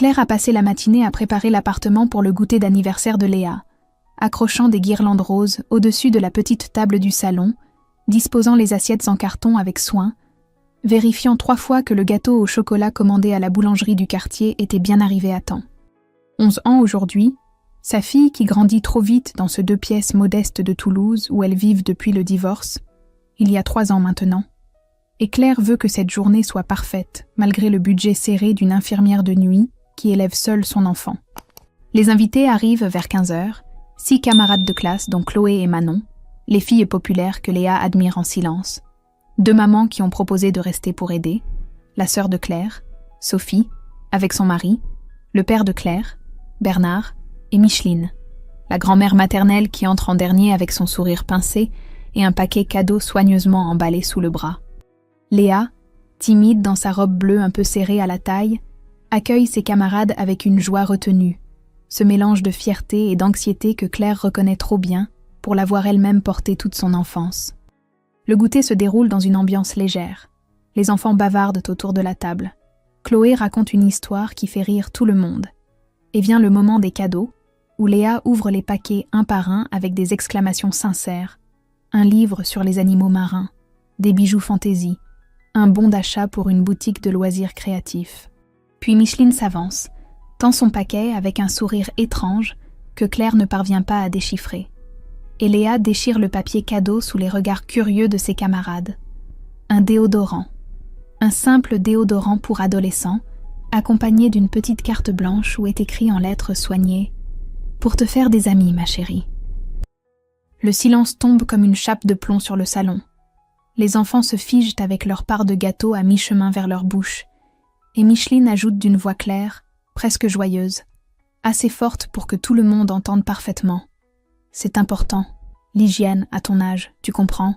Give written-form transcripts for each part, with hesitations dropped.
Claire a passé la matinée à préparer l'appartement pour le goûter d'anniversaire de Léa, accrochant des guirlandes roses au-dessus de la petite table du salon, disposant les assiettes en carton avec soin, vérifiant 3 fois que le gâteau au chocolat commandé à la boulangerie du quartier était bien arrivé à temps. 11 ans aujourd'hui, sa fille qui grandit trop vite dans ce 2 pièces modeste de Toulouse où elles vivent depuis le divorce, il y a 3 ans maintenant, et Claire veut que cette journée soit parfaite, malgré le budget serré d'une infirmière de nuit qui élève seule son enfant. Les invités arrivent vers 15h, 6 camarades de classe dont Chloé et Manon, les filles populaires que Léa admire en silence, 2 mamans qui ont proposé de rester pour aider, la sœur de Claire, Sophie, avec son mari, le père de Claire, Bernard et Micheline, la grand-mère maternelle qui entre en dernier avec son sourire pincé et un paquet cadeau soigneusement emballé sous le bras. Léa, timide dans sa robe bleue un peu serrée à la taille, accueille ses camarades avec une joie retenue, ce mélange de fierté et d'anxiété que Claire reconnaît trop bien pour l'avoir elle-même porté toute son enfance. Le goûter se déroule dans une ambiance légère. Les enfants bavardent autour de la table. Chloé raconte une histoire qui fait rire tout le monde. Et vient le moment des cadeaux, où Léa ouvre les paquets un par un avec des exclamations sincères. Un livre sur les animaux marins, des bijoux fantaisie, un bon d'achat pour une boutique de loisirs créatifs. Puis Micheline s'avance, tend son paquet avec un sourire étrange que Claire ne parvient pas à déchiffrer. Et Léa déchire le papier cadeau sous les regards curieux de ses camarades. Un déodorant. Un simple déodorant pour adolescents, accompagné d'une petite carte blanche où est écrit en lettres soignées « Pour te faire des amis, ma chérie ». Le silence tombe comme une chape de plomb sur le salon. Les enfants se figent avec leur part de gâteau à mi-chemin vers leur bouche, et Micheline ajoute d'une voix claire, presque joyeuse, assez forte pour que tout le monde entende parfaitement. C'est important, l'hygiène à ton âge, tu comprends?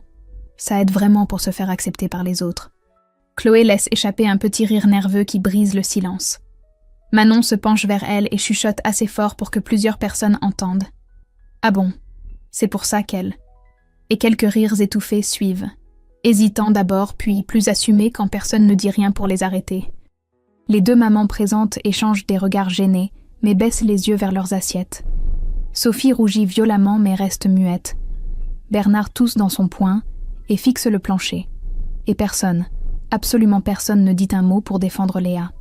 Ça aide vraiment pour se faire accepter par les autres. Chloé laisse échapper un petit rire nerveux qui brise le silence. Manon se penche vers elle et chuchote assez fort pour que plusieurs personnes entendent. Ah bon, c'est pour ça qu'elle... Et quelques rires étouffés suivent, hésitants d'abord puis plus assumés quand personne ne dit rien pour les arrêter. Les 2 mamans présentes échangent des regards gênés, mais baissent les yeux vers leurs assiettes. Sophie rougit violemment mais reste muette. Bernard tousse dans son poing et fixe le plancher. Et personne, absolument personne ne dit un mot pour défendre Léa.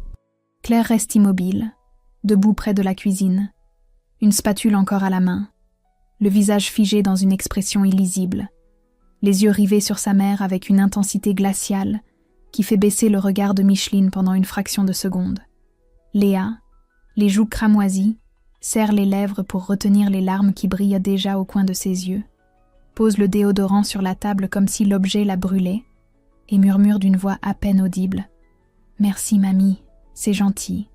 Claire reste immobile, debout près de la cuisine, une spatule encore à la main, le visage figé dans une expression illisible, les yeux rivés sur sa mère avec une intensité glaciale qui fait baisser le regard de Micheline pendant une fraction de seconde. Léa, les joues cramoisies, serre les lèvres pour retenir les larmes qui brillent déjà au coin de ses yeux, pose le déodorant sur la table comme si l'objet la brûlait, et murmure d'une voix à peine audible « Merci mamie, c'est gentil ».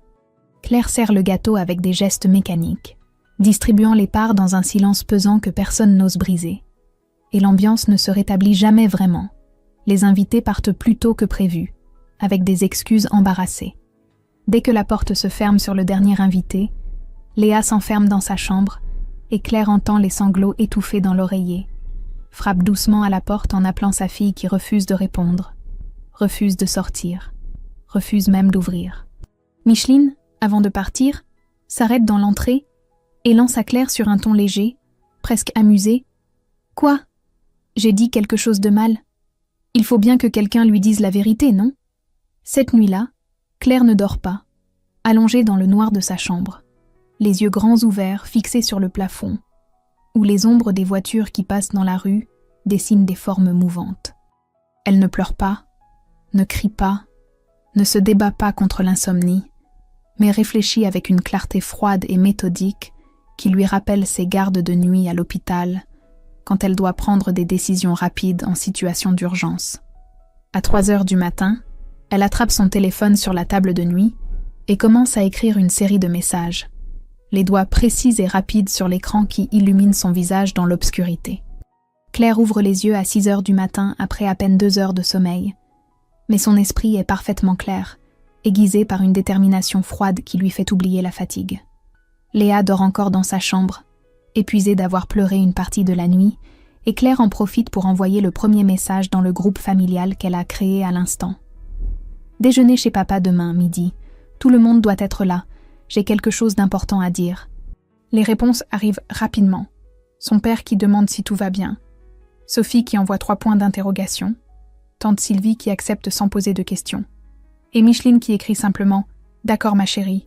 Claire serre le gâteau avec des gestes mécaniques, distribuant les parts dans un silence pesant que personne n'ose briser. Et l'ambiance ne se rétablit jamais vraiment. Les invités partent plus tôt que prévu, avec des excuses embarrassées. Dès que la porte se ferme sur le dernier invité, Léa s'enferme dans sa chambre et Claire entend les sanglots étouffés dans l'oreiller, frappe doucement à la porte en appelant sa fille qui refuse de répondre, refuse de sortir, refuse même d'ouvrir. Micheline, avant de partir, s'arrête dans l'entrée et lance à Claire sur un ton léger, presque amusé. « Quoi ? J'ai dit quelque chose de mal. Il faut bien que quelqu'un lui dise la vérité, non ?» Cette nuit-là, Claire ne dort pas, allongée dans le noir de sa chambre, les yeux grands ouverts fixés sur le plafond, où les ombres des voitures qui passent dans la rue dessinent des formes mouvantes. Elle ne pleure pas, ne crie pas, ne se débat pas contre l'insomnie, mais réfléchit avec une clarté froide et méthodique qui lui rappelle ses gardes de nuit à l'hôpital quand elle doit prendre des décisions rapides en situation d'urgence. À 3h du matin, elle attrape son téléphone sur la table de nuit et commence à écrire une série de messages, les doigts précis et rapides sur l'écran qui illumine son visage dans l'obscurité. Claire ouvre les yeux à 6h du matin après à peine 2 heures de sommeil, mais son esprit est parfaitement clair, aiguisé par une détermination froide qui lui fait oublier la fatigue. Léa dort encore dans sa chambre, épuisée d'avoir pleuré une partie de la nuit, et Claire en profite pour envoyer le premier message dans le groupe familial qu'elle a créé à l'instant. « Déjeuner chez papa demain, midi. Tout le monde doit être là. J'ai quelque chose d'important à dire. » Les réponses arrivent rapidement. Son père qui demande si tout va bien. Sophie qui envoie 3 points d'interrogation. Tante Sylvie qui accepte sans poser de questions. Et Micheline qui écrit simplement « D'accord ma chérie »,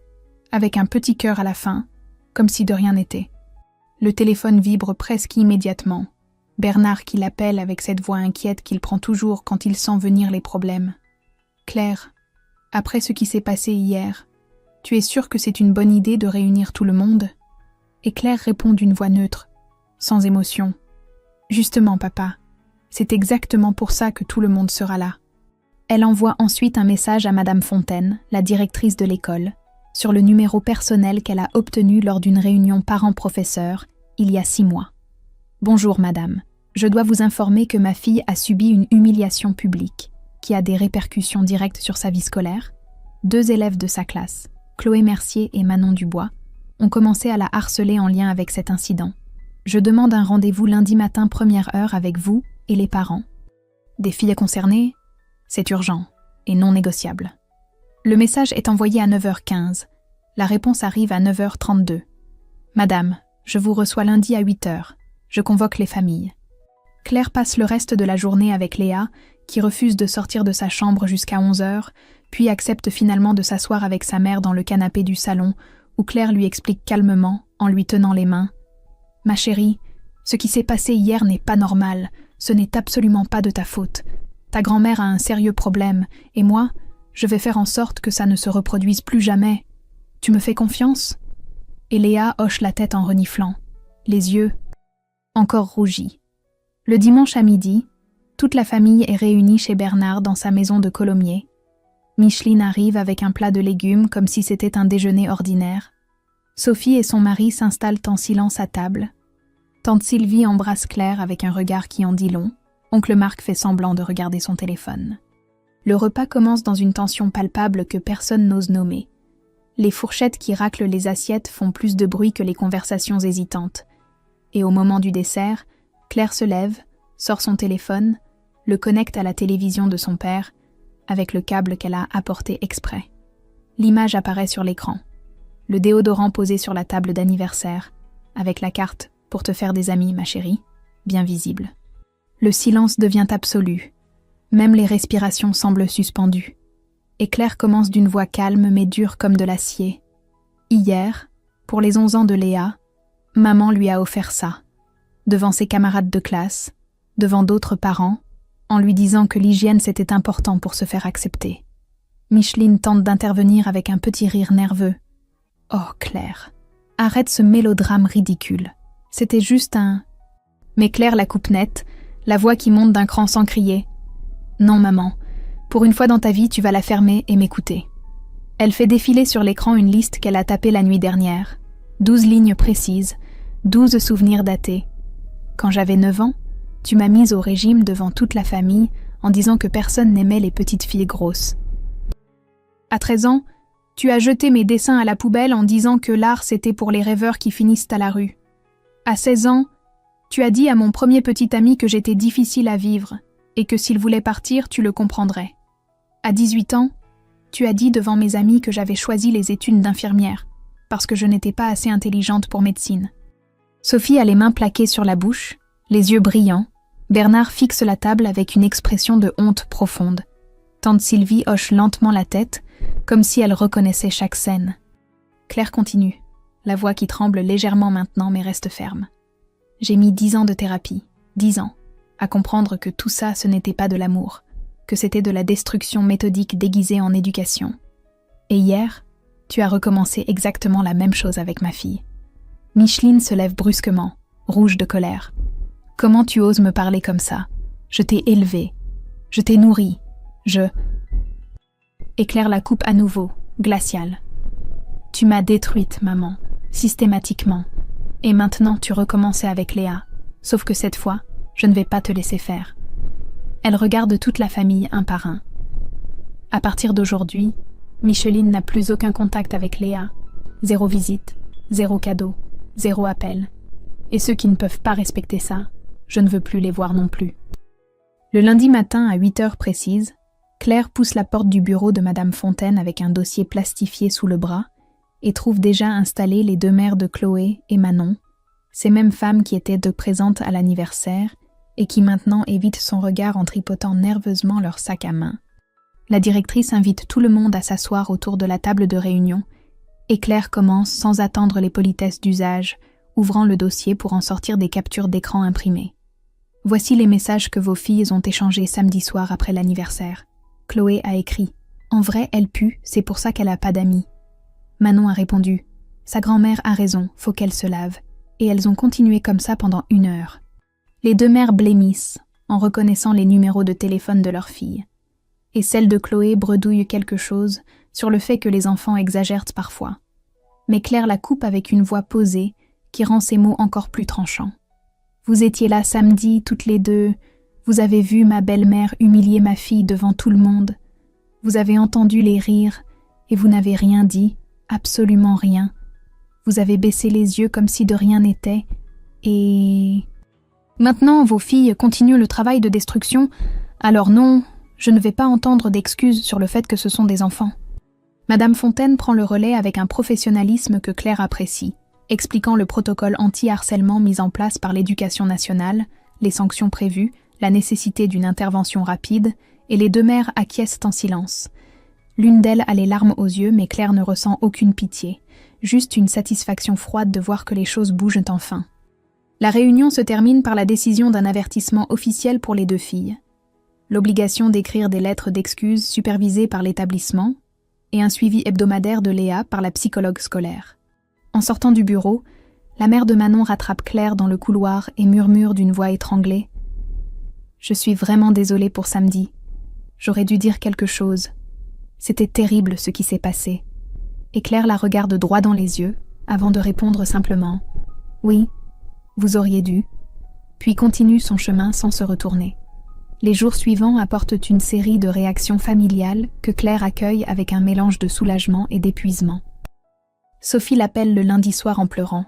avec un petit cœur à la fin, comme si de rien n'était. Le téléphone vibre presque immédiatement. Bernard qui l'appelle avec cette voix inquiète qu'il prend toujours quand il sent venir les problèmes. « Claire, après ce qui s'est passé hier, tu es sûre que c'est une bonne idée de réunir tout le monde ?» Et Claire répond d'une voix neutre, sans émotion. « Justement, papa, c'est exactement pour ça que tout le monde sera là. » Elle envoie ensuite un message à Madame Fontaine, la directrice de l'école, sur le numéro personnel qu'elle a obtenu lors d'une réunion parents-professeurs il y a 6 mois. « Bonjour madame, je dois vous informer que ma fille a subi une humiliation publique qui a des répercussions directes sur sa vie scolaire. 2 élèves de sa classe, Chloé Mercier et Manon Dubois, ont commencé à la harceler en lien avec cet incident. Je demande un rendez-vous lundi matin 1er heure avec vous et les parents. Des filles concernées, c'est urgent et non négociable. » Le message est envoyé à 9h15. La réponse arrive à 9h32. « Madame, je vous reçois lundi à 8h. Je convoque les familles. » Claire passe le reste de la journée avec Léa, qui refuse de sortir de sa chambre jusqu'à 11h, puis accepte finalement de s'asseoir avec sa mère dans le canapé du salon, où Claire lui explique calmement, en lui tenant les mains. « Ma chérie, ce qui s'est passé hier n'est pas normal, ce n'est absolument pas de ta faute. Ta grand-mère a un sérieux problème, et moi, je vais faire en sorte que ça ne se reproduise plus jamais. Tu me fais confiance ?» Et Léa hoche la tête en reniflant, les yeux encore rougis. Le dimanche à midi, toute la famille est réunie chez Bernard dans sa maison de Colomiers. Micheline arrive avec un plat de légumes comme si c'était un déjeuner ordinaire. Sophie et son mari s'installent en silence à table. Tante Sylvie embrasse Claire avec un regard qui en dit long. Oncle Marc fait semblant de regarder son téléphone. Le repas commence dans une tension palpable que personne n'ose nommer. Les fourchettes qui raclent les assiettes font plus de bruit que les conversations hésitantes. Et au moment du dessert, Claire se lève, sort son téléphone, le connecte à la télévision de son père, avec le câble qu'elle a apporté exprès. L'image apparaît sur l'écran. Le déodorant posé sur la table d'anniversaire, avec la carte « Pour te faire des amis, ma chérie », bien visible. Le silence devient absolu. Même les respirations semblent suspendues. Et Claire commence d'une voix calme mais dure comme de l'acier. « Hier, pour les 11 ans de Léa, maman lui a offert ça, devant ses camarades de classe, devant d'autres parents, en lui disant que l'hygiène c'était important pour se faire accepter. » Micheline tente d'intervenir avec un petit rire nerveux. « Oh Claire, arrête ce mélodrame ridicule. C'était juste un... » Mais Claire la coupe net, la voix qui monte d'un cran sans crier. « Non maman, pour une fois dans ta vie tu vas la fermer et m'écouter. » Elle fait défiler sur l'écran une liste qu'elle a tapée la nuit dernière. 12 lignes précises, 12 souvenirs datés. « Quand j'avais 9 ans, tu m'as mise au régime devant toute la famille en disant que personne n'aimait les petites filles grosses. À 13 ans, tu as jeté mes dessins à la poubelle en disant que l'art c'était pour les rêveurs qui finissent à la rue. À 16 ans, tu as dit à mon premier petit ami que j'étais difficile à vivre et que s'il voulait partir, tu le comprendrais. À 18 ans, tu as dit devant mes amis que j'avais choisi les études d'infirmière parce que je n'étais pas assez intelligente pour médecine. » Sophie a les mains plaquées sur la bouche, les yeux brillants. Bernard fixe la table avec une expression de honte profonde. Tante Sylvie hoche lentement la tête, comme si elle reconnaissait chaque scène. Claire continue, la voix qui tremble légèrement maintenant mais reste ferme. « J'ai mis 10 ans de thérapie, 10 ans, à comprendre que tout ça ce n'était pas de l'amour, que c'était de la destruction méthodique déguisée en éducation. Et hier, tu as recommencé exactement la même chose avec ma fille. » Micheline se lève brusquement, rouge de colère. « Comment tu oses me parler comme ça? Je t'ai élevée, je t'ai nourrie, Et Claire la coupe à nouveau, glaciale. « Tu m'as détruite, maman, systématiquement. Et maintenant tu recommences avec Léa, sauf que cette fois, je ne vais pas te laisser faire. » Elle regarde toute la famille un par un. À partir d'aujourd'hui, Micheline n'a plus aucun contact avec Léa. 0 visite, 0 cadeau, 0 appel. Et ceux qui ne peuvent pas respecter ça, je ne veux plus les voir non plus. Le lundi matin à 8h précises, Claire pousse la porte du bureau de Madame Fontaine avec un dossier plastifié sous le bras et trouve déjà installées les deux mères de Chloé et Manon, ces mêmes femmes qui étaient de présentes à l'anniversaire et qui maintenant évitent son regard en tripotant nerveusement leur sac à main. La directrice invite tout le monde à s'asseoir autour de la table de réunion et Claire commence sans attendre les politesses d'usage, ouvrant le dossier pour en sortir des captures d'écran imprimées. Voici les messages que vos filles ont échangés samedi soir après l'anniversaire. Chloé a écrit « En vrai, elle pue, c'est pour ça qu'elle a pas d'amis. » Manon a répondu « Sa grand-mère a raison, faut qu'elle se lave. » Et elles ont continué comme ça pendant 1 heure. Les deux mères blêmissent, en reconnaissant les numéros de téléphone de leurs filles. Et celle de Chloé bredouille quelque chose sur le fait que les enfants exagèrent parfois. Mais Claire la coupe avec une voix posée qui rend ses mots encore plus tranchants. « Vous étiez là samedi, toutes les deux. Vous avez vu ma belle-mère humilier ma fille devant tout le monde. Vous avez entendu les rires et vous n'avez rien dit, absolument rien. Vous avez baissé les yeux comme si de rien n'était et... Maintenant, vos filles continuent le travail de destruction, alors non, je ne vais pas entendre d'excuses sur le fait que ce sont des enfants. » Madame Fontaine prend le relais avec un professionnalisme que Claire apprécie, expliquant le protocole anti-harcèlement mis en place par l'Éducation nationale, les sanctions prévues, la nécessité d'une intervention rapide, et les deux mères acquiescent en silence. L'une d'elles a les larmes aux yeux, mais Claire ne ressent aucune pitié, juste une satisfaction froide de voir que les choses bougent enfin. La réunion se termine par la décision d'un avertissement officiel pour les deux filles. L'obligation d'écrire des lettres d'excuses supervisées par l'établissement et un suivi hebdomadaire de Léa par la psychologue scolaire. En sortant du bureau, la mère de Manon rattrape Claire dans le couloir et murmure d'une voix étranglée « Je suis vraiment désolée pour samedi. J'aurais dû dire quelque chose. C'était terrible ce qui s'est passé. » Et Claire la regarde droit dans les yeux, avant de répondre simplement « Oui, vous auriez dû », puis continue son chemin sans se retourner. Les jours suivants apportent une série de réactions familiales que Claire accueille avec un mélange de soulagement et d'épuisement. Sophie l'appelle le lundi soir en pleurant,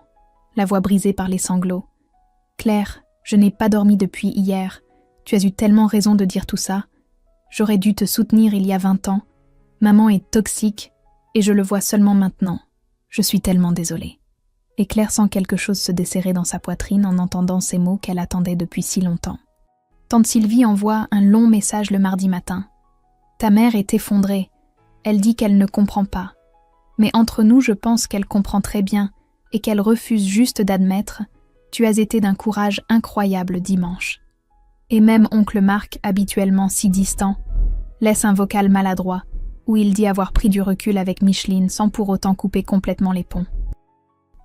la voix brisée par les sanglots. « Claire, je n'ai pas dormi depuis hier. Tu as eu tellement raison de dire tout ça. J'aurais dû te soutenir il y a 20 ans. Maman est toxique et je le vois seulement maintenant. Je suis tellement désolée. » Et Claire sent quelque chose se desserrer dans sa poitrine en entendant ces mots qu'elle attendait depuis si longtemps. Tante Sylvie envoie un long message le mardi matin. « Ta mère est effondrée. Elle dit qu'elle ne comprend pas. Mais entre nous, je pense qu'elle comprend très bien et qu'elle refuse juste d'admettre « Tu as été d'un courage incroyable dimanche. » Et même oncle Marc, habituellement si distant, laisse un vocal maladroit où il dit avoir pris du recul avec Micheline sans pour autant couper complètement les ponts.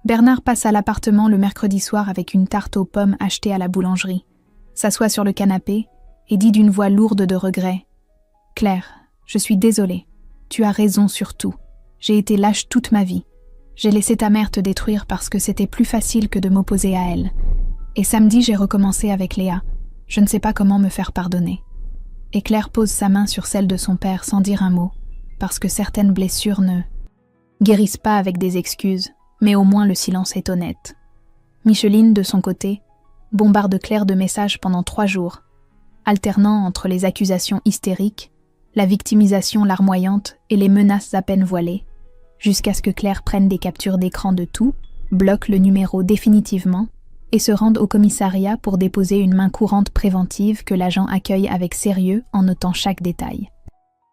Bernard passe à l'appartement le mercredi soir avec une tarte aux pommes achetée à la boulangerie, s'assoit sur le canapé et dit d'une voix lourde de regret « Claire, je suis désolée. Tu as raison sur tout. J'ai été lâche toute ma vie. J'ai laissé ta mère te détruire parce que c'était plus facile que de m'opposer à elle. Et samedi, j'ai recommencé avec Léa. Je ne sais pas comment me faire pardonner. » Et Claire pose sa main sur celle de son père sans dire un mot, parce que certaines blessures ne guérissent pas avec des excuses, mais au moins le silence est honnête. Micheline, de son côté, bombarde Claire de messages pendant 3 jours, alternant entre les accusations hystériques, la victimisation larmoyante et les menaces à peine voilées, jusqu'à ce que Claire prenne des captures d'écran de tout, bloque le numéro définitivement et se rende au commissariat pour déposer une main courante préventive que l'agent accueille avec sérieux en notant chaque détail.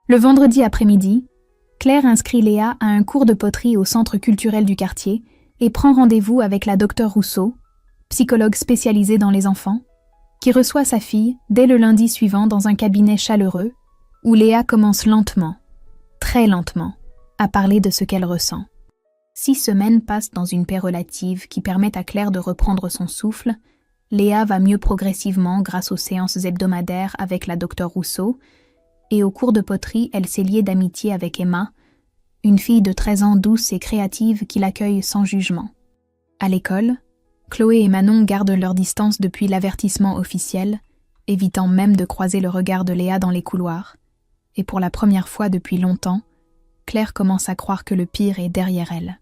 Le vendredi après-midi, Claire inscrit Léa à un cours de poterie au centre culturel du quartier et prend rendez-vous avec la docteure Rousseau, psychologue spécialisée dans les enfants, qui reçoit sa fille dès le lundi suivant dans un cabinet chaleureux où Léa commence lentement, très lentement, à parler de ce qu'elle ressent. 6 semaines passent dans une paix relative qui permet à Claire de reprendre son souffle. Léa va mieux progressivement grâce aux séances hebdomadaires avec la docteure Rousseau, et au cours de poterie, elle s'est liée d'amitié avec Emma, une fille de 13 ans douce et créative qui l'accueille sans jugement. À l'école, Chloé et Manon gardent leur distance depuis l'avertissement officiel, évitant même de croiser le regard de Léa dans les couloirs. Et pour la première fois depuis longtemps, Claire commence à croire que le pire est derrière elle.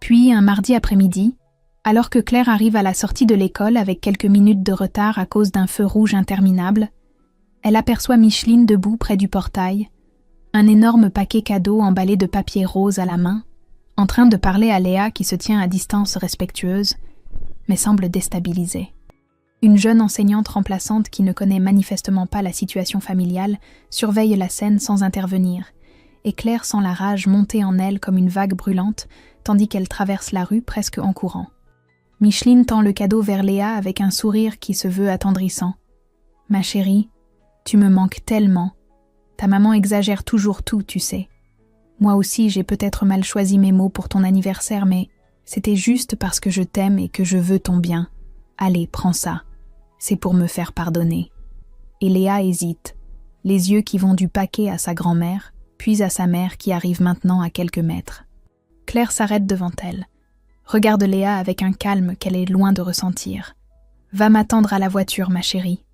Puis, un mardi après-midi, alors que Claire arrive à la sortie de l'école avec quelques minutes de retard à cause d'un feu rouge interminable, elle aperçoit Micheline debout près du portail, un énorme paquet cadeau emballé de papier rose à la main, en train de parler à Léa qui se tient à distance respectueuse, mais semble déstabilisée. Une jeune enseignante remplaçante qui ne connaît manifestement pas la situation familiale surveille la scène sans intervenir, et Claire sent la rage monter en elle comme une vague brûlante, tandis qu'elle traverse la rue presque en courant. Micheline tend le cadeau vers Léa avec un sourire qui se veut attendrissant. « Ma chérie, tu me manques tellement. Ta maman exagère toujours tout, tu sais. Moi aussi, j'ai peut-être mal choisi mes mots pour ton anniversaire, mais c'était juste parce que je t'aime et que je veux ton bien. Allez, prends ça. C'est pour me faire pardonner. » Et Léa hésite, les yeux qui vont du paquet à sa grand-mère, puis à sa mère qui arrive maintenant à quelques mètres. Claire s'arrête devant elle, regarde Léa avec un calme qu'elle est loin de ressentir. « Va m'attendre à la voiture, ma chérie. »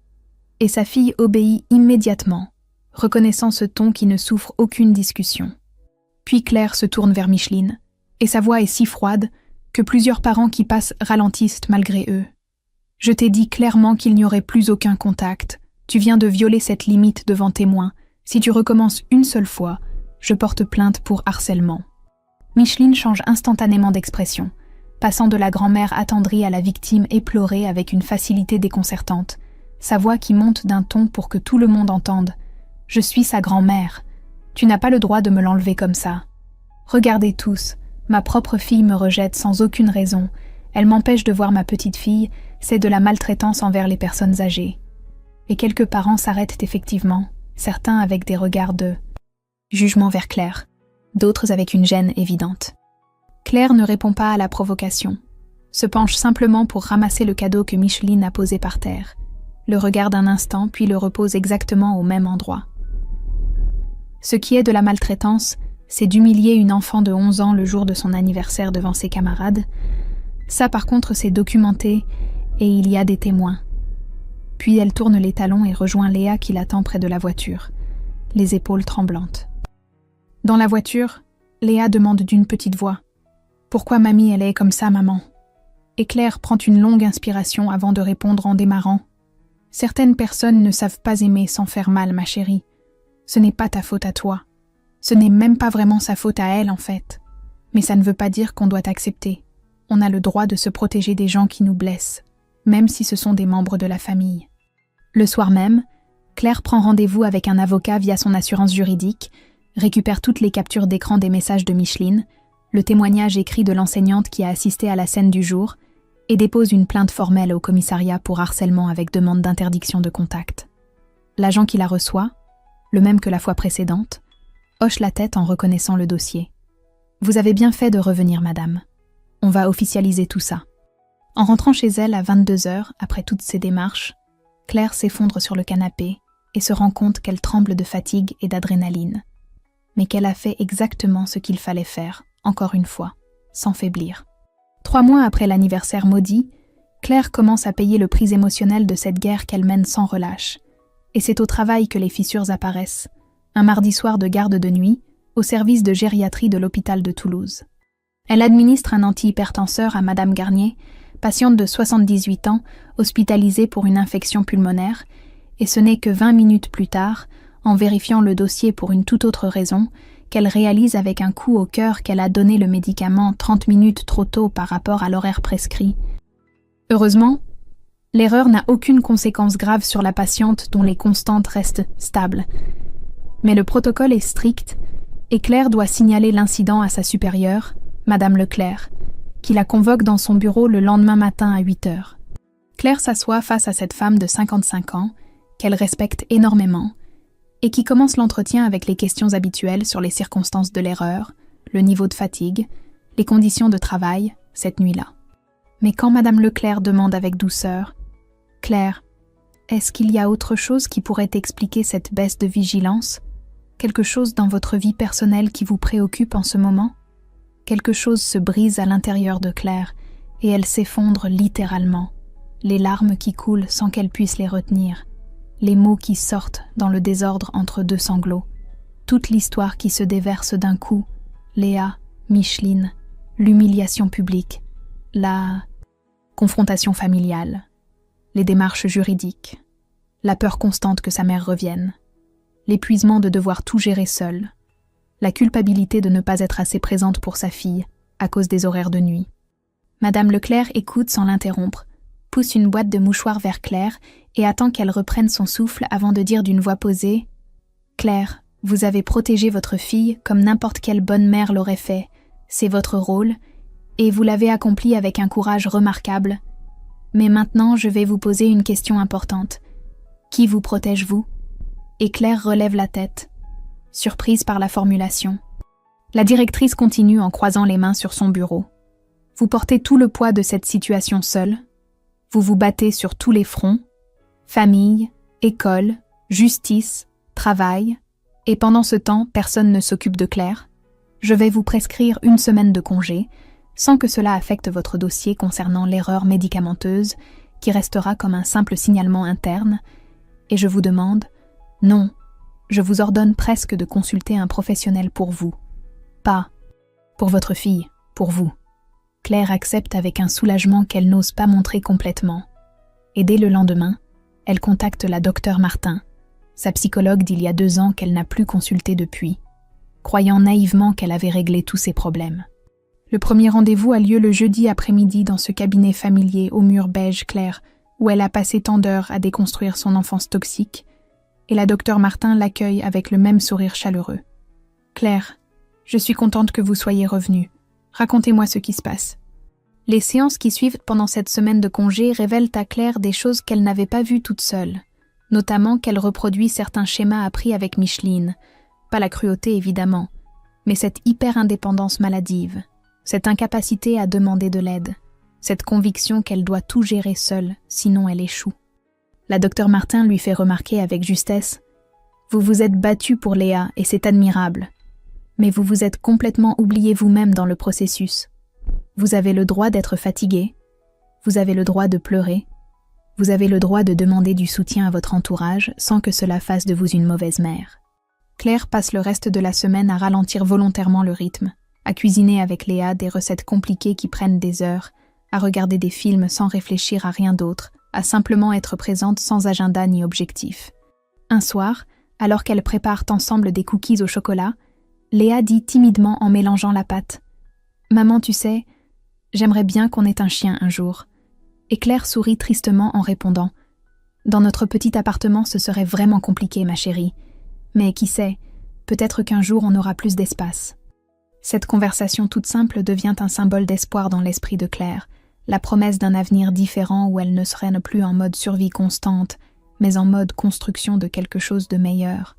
Et sa fille obéit immédiatement, reconnaissant ce ton qui ne souffre aucune discussion. Puis Claire se tourne vers Micheline, et sa voix est si froide que plusieurs parents qui passent ralentissent malgré eux. « Je t'ai dit clairement qu'il n'y aurait plus aucun contact. Tu viens de violer cette limite devant témoins. Si tu recommences une seule fois, je porte plainte pour harcèlement. » Micheline change instantanément d'expression, passant de la grand-mère attendrie à la victime éplorée avec une facilité déconcertante, sa voix qui monte d'un ton pour que tout le monde entende. « Je suis sa grand-mère. Tu n'as pas le droit de me l'enlever comme ça. Regardez tous, ma propre fille me rejette sans aucune raison. Elle m'empêche de voir ma petite fille, c'est de la maltraitance envers les personnes âgées. » Et quelques parents s'arrêtent effectivement, certains avec des regards de jugement vers Claire, d'autres avec une gêne évidente. Claire ne répond pas à la provocation, se penche simplement pour ramasser le cadeau que Micheline a posé par terre, le regarde un instant puis le repose exactement au même endroit. Ce qui est de la maltraitance, c'est d'humilier une enfant de 11 ans le jour de son anniversaire devant ses camarades. Ça par contre c'est documenté et il y a des témoins. Puis elle tourne les talons et rejoint Léa qui l'attend près de la voiture, les épaules tremblantes. Dans la voiture, Léa demande d'une petite voix « Pourquoi mamie elle est comme ça, maman ?» Et Claire prend une longue inspiration avant de répondre en démarrant « Certaines personnes ne savent pas aimer sans faire mal, ma chérie. Ce n'est pas ta faute à toi. Ce n'est même pas vraiment sa faute à elle, en fait. Mais ça ne veut pas dire qu'on doit accepter. On a le droit de se protéger des gens qui nous blessent, même si ce sont des membres de la famille. » Le soir même, Claire prend rendez-vous avec un avocat via son assurance juridique, récupère toutes les captures d'écran des messages de Micheline, le témoignage écrit de l'enseignante qui a assisté à la scène du jour, et dépose une plainte formelle au commissariat pour harcèlement avec demande d'interdiction de contact. L'agent qui la reçoit, le même que la fois précédente, hoche la tête en reconnaissant le dossier. « Vous avez bien fait de revenir, madame. On va officialiser tout ça. » En rentrant chez elle à 22h, après toutes ces démarches, Claire s'effondre sur le canapé et se rend compte qu'elle tremble de fatigue et d'adrénaline, mais qu'elle a fait exactement ce qu'il fallait faire, encore une fois, sans faiblir. 3 mois après l'anniversaire maudit, Claire commence à payer le prix émotionnel de cette guerre qu'elle mène sans relâche. Et c'est au travail que les fissures apparaissent, un mardi soir de garde de nuit, au service de gériatrie de l'hôpital de Toulouse. Elle administre un antihypertenseur à Madame Garnier, patiente de 78 ans, hospitalisée pour une infection pulmonaire, et ce n'est que 20 minutes plus tard, en vérifiant le dossier pour une toute autre raison, qu'elle réalise avec un coup au cœur qu'elle a donné le médicament 30 minutes trop tôt par rapport à l'horaire prescrit. Heureusement, l'erreur n'a aucune conséquence grave sur la patiente dont les constantes restent stables. Mais le protocole est strict et Claire doit signaler l'incident à sa supérieure, Madame Leclerc, qui la convoque dans son bureau le lendemain matin à 8h. Claire s'assoit face à cette femme de 55 ans, qu'elle respecte énormément, et qui commence l'entretien avec les questions habituelles sur les circonstances de l'erreur, le niveau de fatigue, les conditions de travail, cette nuit-là. Mais quand Madame Leclerc demande avec douceur « Claire, est-ce qu'il y a autre chose qui pourrait expliquer cette baisse de vigilance ? Quelque chose dans votre vie personnelle qui vous préoccupe en ce moment ?» Quelque chose se brise à l'intérieur de Claire et elle s'effondre littéralement, les larmes qui coulent sans qu'elle puisse les retenir, les mots qui sortent dans le désordre entre deux sanglots, toute l'histoire qui se déverse d'un coup, Léa, Micheline, l'humiliation publique, la confrontation familiale, les démarches juridiques, la peur constante que sa mère revienne, l'épuisement de devoir tout gérer seule, la culpabilité de ne pas être assez présente pour sa fille, à cause des horaires de nuit. Madame Leclerc écoute sans l'interrompre, pousse une boîte de mouchoirs vers Claire et attend qu'elle reprenne son souffle avant de dire d'une voix posée « Claire, vous avez protégé votre fille comme n'importe quelle bonne mère l'aurait fait, c'est votre rôle, et vous l'avez accompli avec un courage remarquable. Mais maintenant, je vais vous poser une question importante. Qui vous protège-vous » Et Claire relève la tête, surprise par la formulation. La directrice continue en croisant les mains sur son bureau. Vous portez tout le poids de cette situation seule. Vous vous battez sur tous les fronts, famille, école, justice, travail, et pendant ce temps, personne ne s'occupe de Claire. Je vais vous prescrire 1 semaine de congé, sans que cela affecte votre dossier concernant l'erreur médicamenteuse, qui restera comme un simple signalement interne, et je vous demande, non, je vous ordonne presque de consulter un professionnel pour vous. Pas pour votre fille, pour vous. Claire accepte avec un soulagement qu'elle n'ose pas montrer complètement. Et dès le lendemain, elle contacte la docteure Martin, sa psychologue d'il y a 2 ans qu'elle n'a plus consultée depuis, croyant naïvement qu'elle avait réglé tous ses problèmes. Le premier rendez-vous a lieu le jeudi après-midi dans ce cabinet familier au mur beige clair, où elle a passé tant d'heures à déconstruire son enfance toxique, et la docteure Martin l'accueille avec le même sourire chaleureux. « Claire, je suis contente que vous soyez revenue. Racontez-moi ce qui se passe. » Les séances qui suivent pendant cette semaine de congé révèlent à Claire des choses qu'elle n'avait pas vues toute seule, notamment qu'elle reproduit certains schémas appris avec Micheline, pas la cruauté évidemment, mais cette hyper-indépendance maladive, cette incapacité à demander de l'aide, cette conviction qu'elle doit tout gérer seule, sinon elle échoue. La docteure Martin lui fait remarquer avec justesse « Vous vous êtes battue pour Léa et c'est admirable, mais vous vous êtes complètement oublié vous-même dans le processus. Vous avez le droit d'être fatigué, vous avez le droit de pleurer, vous avez le droit de demander du soutien à votre entourage sans que cela fasse de vous une mauvaise mère. » Claire passe le reste de la semaine à ralentir volontairement le rythme, à cuisiner avec Léa des recettes compliquées qui prennent des heures, à regarder des films sans réfléchir à rien d'autre, à simplement être présente sans agenda ni objectif. Un soir, alors qu'elles préparent ensemble des cookies au chocolat, Léa dit timidement en mélangeant la pâte « Maman, tu sais, j'aimerais bien qu'on ait un chien un jour. » Et Claire sourit tristement en répondant « Dans notre petit appartement, ce serait vraiment compliqué, ma chérie. Mais qui sait, peut-être qu'un jour on aura plus d'espace. » Cette conversation toute simple devient un symbole d'espoir dans l'esprit de Claire, la promesse d'un avenir différent où elle ne serait plus en mode survie constante, mais en mode construction de quelque chose de meilleur.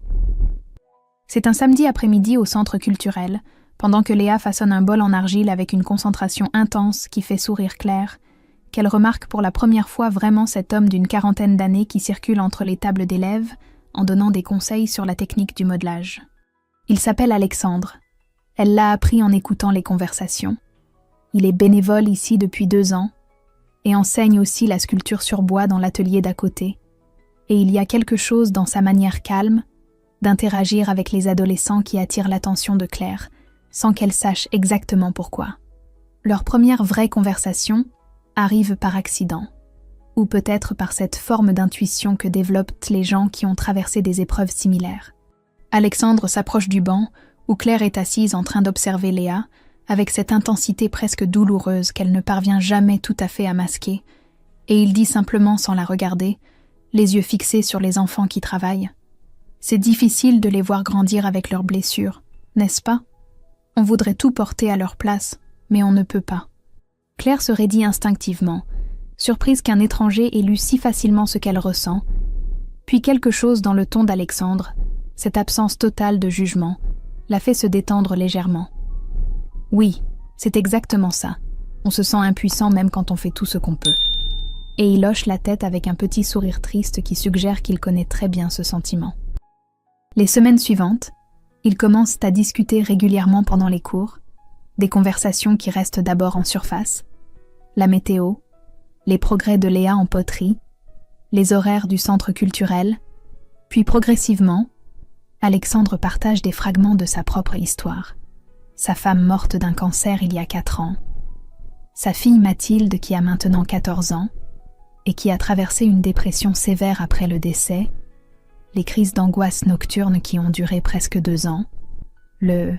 C'est un samedi après-midi au centre culturel, pendant que Léa façonne un bol en argile avec une concentration intense qui fait sourire Claire, qu'elle remarque pour la première fois vraiment cet homme d'une 40aine d'années qui circule entre les tables d'élèves en donnant des conseils sur la technique du modelage. Il s'appelle Alexandre. Elle l'a appris en écoutant les conversations. Il est bénévole ici depuis 2 ans et enseigne aussi la sculpture sur bois dans l'atelier d'à côté. Et il y a quelque chose dans sa manière calme d'interagir avec les adolescents qui attire l'attention de Claire, sans qu'elle sache exactement pourquoi. Leur première vraie conversation arrive par accident, ou peut-être par cette forme d'intuition que développent les gens qui ont traversé des épreuves similaires. Alexandre s'approche du banc, où Claire est assise en train d'observer Léa, avec cette intensité presque douloureuse qu'elle ne parvient jamais tout à fait à masquer, et il dit simplement sans la regarder, les yeux fixés sur les enfants qui travaillent. C'est difficile de les voir grandir avec leurs blessures, n'est-ce pas ? On voudrait tout porter à leur place, mais on ne peut pas. Claire se raidit instinctivement, surprise qu'un étranger ait lu si facilement ce qu'elle ressent, puis quelque chose dans le ton d'Alexandre, cette absence totale de jugement, la fait se détendre légèrement. Oui, c'est exactement ça. On se sent impuissant même quand on fait tout ce qu'on peut. Et il hoche la tête avec un petit sourire triste qui suggère qu'il connaît très bien ce sentiment. Les semaines suivantes, ils commencent à discuter régulièrement pendant les cours, des conversations qui restent d'abord en surface, la météo, les progrès de Léa en poterie, les horaires du centre culturel, puis progressivement, Alexandre partage des fragments de sa propre histoire. Sa femme morte d'un cancer il y a 4 ans, sa fille Mathilde qui a maintenant 14 ans et qui a traversé une dépression sévère après le décès, les crises d'angoisse nocturnes qui ont duré presque 2 ans, Le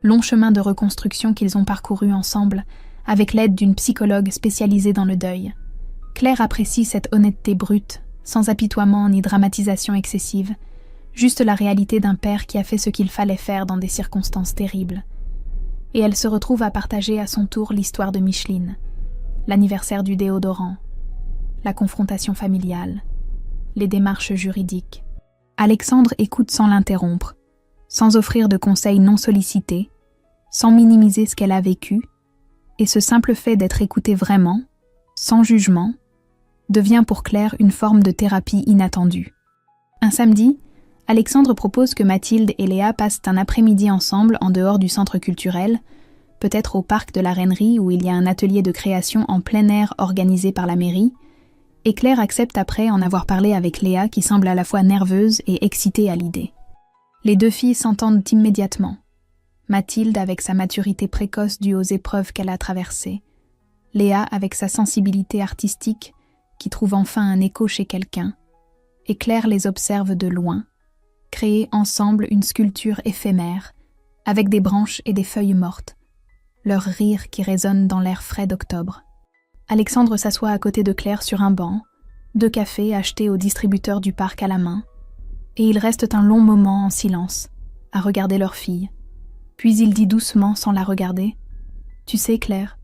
long chemin de reconstruction qu'ils ont parcouru ensemble avec l'aide d'une psychologue spécialisée dans le deuil. Claire apprécie cette honnêteté brute, sans apitoiement ni dramatisation excessive, juste la réalité d'un père qui a fait ce qu'il fallait faire dans des circonstances terribles. Et elle se retrouve à partager à son tour l'histoire de Micheline, l'anniversaire du déodorant, la confrontation familiale, les démarches juridiques. Alexandre écoute sans l'interrompre, sans offrir de conseils non sollicités, sans minimiser ce qu'elle a vécu, et ce simple fait d'être écoutée vraiment, sans jugement, devient pour Claire une forme de thérapie inattendue. Un samedi, Alexandre propose que Mathilde et Léa passent un après-midi ensemble en dehors du centre culturel, peut-être au parc de la Reinerie où il y a un atelier de création en plein air organisé par la mairie, et Claire accepte après en avoir parlé avec Léa qui semble à la fois nerveuse et excitée à l'idée. Les deux filles s'entendent immédiatement. Mathilde avec sa maturité précoce due aux épreuves qu'elle a traversées, Léa avec sa sensibilité artistique qui trouve enfin un écho chez quelqu'un, et Claire les observe de loin, créer ensemble une sculpture éphémère, avec des branches et des feuilles mortes, leur rire qui résonne dans l'air frais d'octobre. Alexandre s'assoit à côté de Claire sur un banc, 2 cafés achetés au distributeur du parc à la main, et ils restent un long moment en silence, à regarder leur fille. Puis il dit doucement sans la regarder, « Tu sais Claire,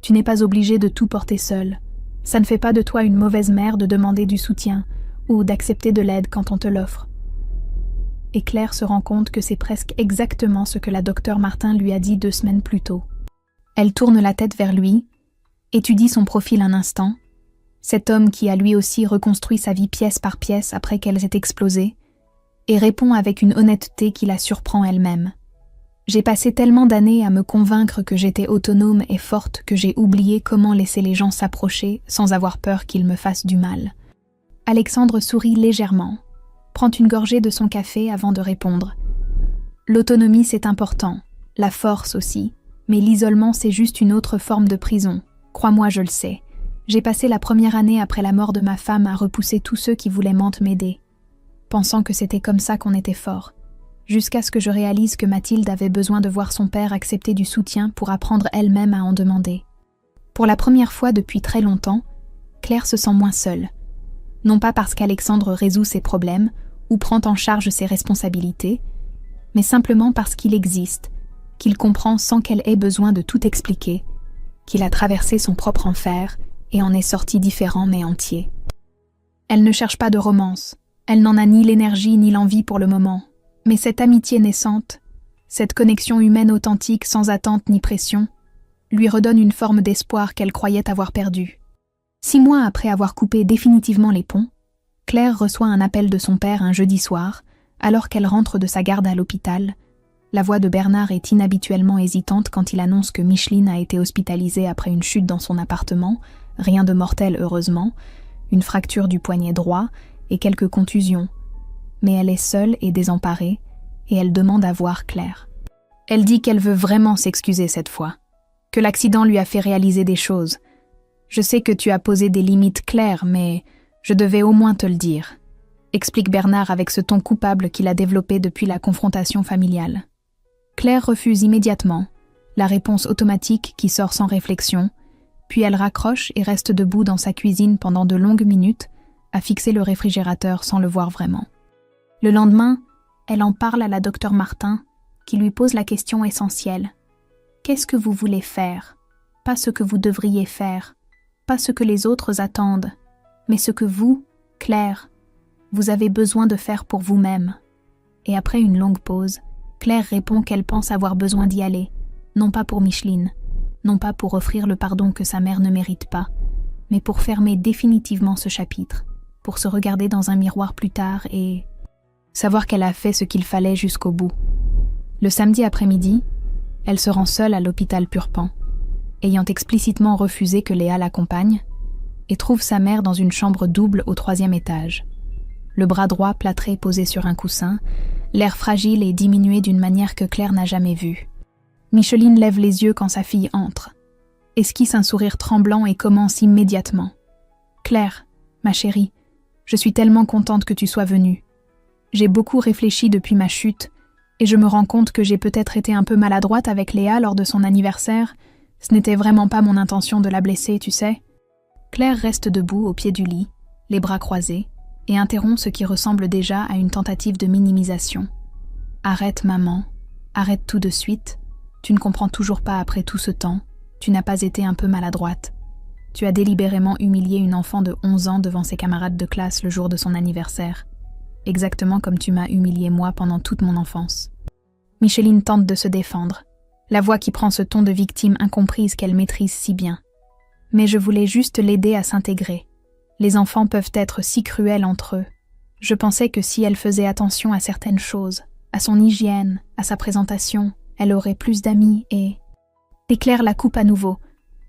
tu n'es pas obligée de tout porter seule. Ça ne fait pas de toi une mauvaise mère de demander du soutien ou d'accepter de l'aide quand on te l'offre. » Et Claire se rend compte que c'est presque exactement ce que la docteure Martin lui a dit 2 semaines plus tôt. Elle tourne la tête vers lui, étudie son profil un instant, cet homme qui a lui aussi reconstruit sa vie pièce par pièce après qu'elles aient explosé, et répond avec une honnêteté qui la surprend elle-même. J'ai passé tellement d'années à me convaincre que j'étais autonome et forte que j'ai oublié comment laisser les gens s'approcher sans avoir peur qu'ils me fassent du mal. Alexandre sourit légèrement, prend une gorgée de son café avant de répondre. L'autonomie c'est important, la force aussi, mais l'isolement c'est juste une autre forme de prison. Crois-moi, je le sais. J'ai passé la première année après la mort de ma femme à repousser tous ceux qui voulaient m'aider, pensant que c'était comme ça qu'on était fort, jusqu'à ce que je réalise que Mathilde avait besoin de voir son père accepter du soutien pour apprendre elle-même à en demander. Pour la première fois depuis très longtemps, Claire se sent moins seule. Non pas parce qu'Alexandre résout ses problèmes ou prend en charge ses responsabilités, mais simplement parce qu'il existe, qu'il comprend sans qu'elle ait besoin de tout expliquer, qu'il a traversé son propre enfer et en est sorti différent mais entier. Elle ne cherche pas de romance, elle n'en a ni l'énergie ni l'envie pour le moment, mais cette amitié naissante, cette connexion humaine authentique sans attente ni pression, lui redonne une forme d'espoir qu'elle croyait avoir perdue. 6 mois après avoir coupé définitivement les ponts, Claire reçoit un appel de son père un jeudi soir, alors qu'elle rentre de sa garde à l'hôpital. La voix de Bernard est inhabituellement hésitante quand il annonce que Micheline a été hospitalisée après une chute dans son appartement, rien de mortel heureusement, une fracture du poignet droit et quelques contusions. Mais elle est seule et désemparée, et elle demande à voir Claire. Elle dit qu'elle veut vraiment s'excuser cette fois, que l'accident lui a fait réaliser des choses. Je sais que tu as posé des limites claires, mais je devais au moins te le dire, explique Bernard avec ce ton coupable qu'il a développé depuis la confrontation familiale. Claire refuse immédiatement, la réponse automatique qui sort sans réflexion, puis elle raccroche et reste debout dans sa cuisine pendant de longues minutes, à fixer le réfrigérateur sans le voir vraiment. Le lendemain, elle en parle à la docteure Martin, qui lui pose la question essentielle. Qu'est-ce que vous voulez faire? Pas ce que vous devriez faire, pas ce que les autres attendent, mais ce que vous, Claire, vous avez besoin de faire pour vous-même. Et après une longue pause, Claire répond qu'elle pense avoir besoin d'y aller, non pas pour Micheline, non pas pour offrir le pardon que sa mère ne mérite pas, mais pour fermer définitivement ce chapitre, pour se regarder dans un miroir plus tard et savoir qu'elle a fait ce qu'il fallait jusqu'au bout. Le samedi après-midi, elle se rend seule à l'hôpital Purpan, ayant explicitement refusé que Léa l'accompagne, et trouve sa mère dans une chambre double au 3e étage. Le bras droit plâtré posé sur un coussin, l'air fragile et diminué d'une manière que Claire n'a jamais vue. Micheline lève les yeux quand sa fille entre, esquisse un sourire tremblant et commence immédiatement. « Claire, ma chérie, je suis tellement contente que tu sois venue. J'ai beaucoup réfléchi depuis ma chute. Et je me rends compte que j'ai peut-être été un peu maladroite avec Léa lors de son anniversaire. Ce n'était vraiment pas mon intention de la blesser, tu sais. Claire reste debout au pied du lit, les bras croisés, et interrompt ce qui ressemble déjà à une tentative de minimisation. « Arrête, maman. Arrête tout de suite. Tu ne comprends toujours pas après tout ce temps. Tu n'as pas été un peu maladroite. Tu as délibérément humilié une enfant de 11 ans devant ses camarades de classe le jour de son anniversaire. Exactement comme tu m'as humilié moi pendant toute mon enfance. » Micheline tente de se défendre, la voix qui prend ce ton de victime incomprise qu'elle maîtrise si bien. Mais je voulais juste l'aider à s'intégrer. Les enfants peuvent être si cruels entre eux. Je pensais que si elle faisait attention à certaines choses, à son hygiène, à sa présentation, elle aurait plus d'amis et Claire la coupe à nouveau,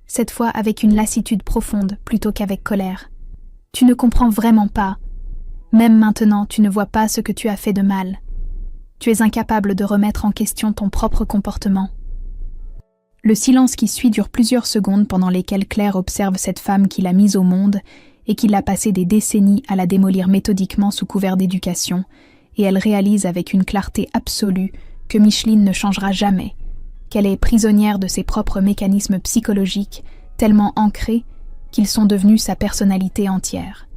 cette fois avec une lassitude profonde plutôt qu'avec colère. Tu ne comprends vraiment pas. Même maintenant, tu ne vois pas ce que tu as fait de mal. Tu es incapable de remettre en question ton propre comportement. Le silence qui suit dure plusieurs secondes pendant lesquelles Claire observe cette femme qui l'a mise au monde et qui l'a passé des décennies à la démolir méthodiquement sous couvert d'éducation, et elle réalise avec une clarté absolue que Micheline ne changera jamais, qu'elle est prisonnière de ses propres mécanismes psychologiques tellement ancrés qu'ils sont devenus sa personnalité entière.